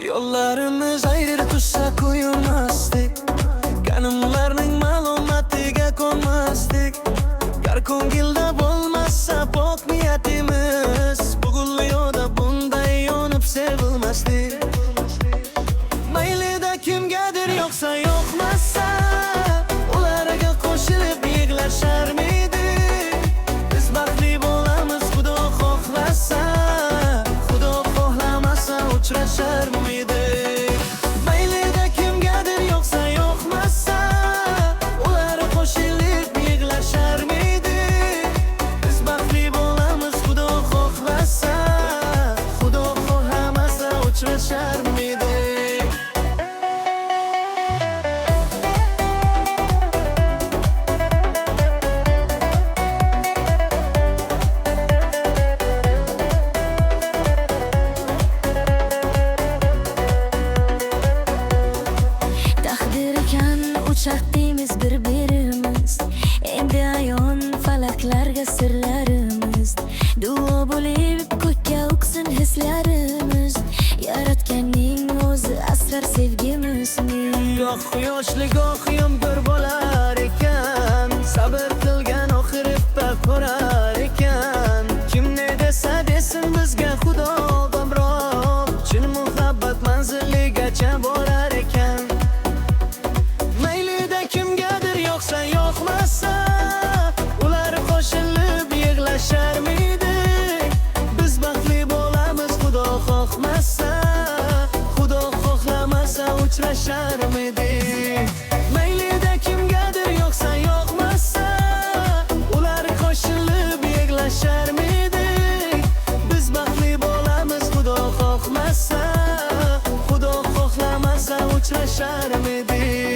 Yo'llarimiz ayrı tursa qo'yilmasdik, kanimlarning ma'lumatiga ko'nmasdik. Gar ko'ngilda bo'lmasa pok niyatimiz, bugun yo'da bunday yonib sevilmasdik. Maylida kimgadir yoqsa yoqmasa, ularga qo'shilib yig'lasharmidik. Biz baxtli bo'lamiz Xudo xohlasa, Xudo xohlamasa uchrasharmidik. Maylida kimgadir yoqsa yoqmasa, ular qo'shilib yig'lasharmidik. Biz baxtli bo'lamiz Xudo xohlasa, Xudo xohlamasa uchrasharmidik. Uçaqdimiz bir-birimiz, endi ayon falaklarga sirlarimiz. Duo bo'lib ko'kka uqsin hislarimiz, yaratganning o'zi asrar sevgimizni. Goh quyoshli goh yomg'ir bo'lar ekan, sabr qilgan oxiri ko'rar ekan. Kim ne desa desin bizga Xudo g'amroq, chin muhabbat manziligacha borar ekan. Yoqsa yoqmasa, ular qo'shilib yig'lasharmidik. Biz baxtli bo'lamiz Xudo xohmasa, Xudo xohlamasa uchrasharmidik. Maylida kimgadir yoqsa yoqmasa, ular qo'shilib yig'lasharmidik. Biz baxtli bo'lamiz Xudo xohmasa, Xudo xohlamasa uchrasharmidik.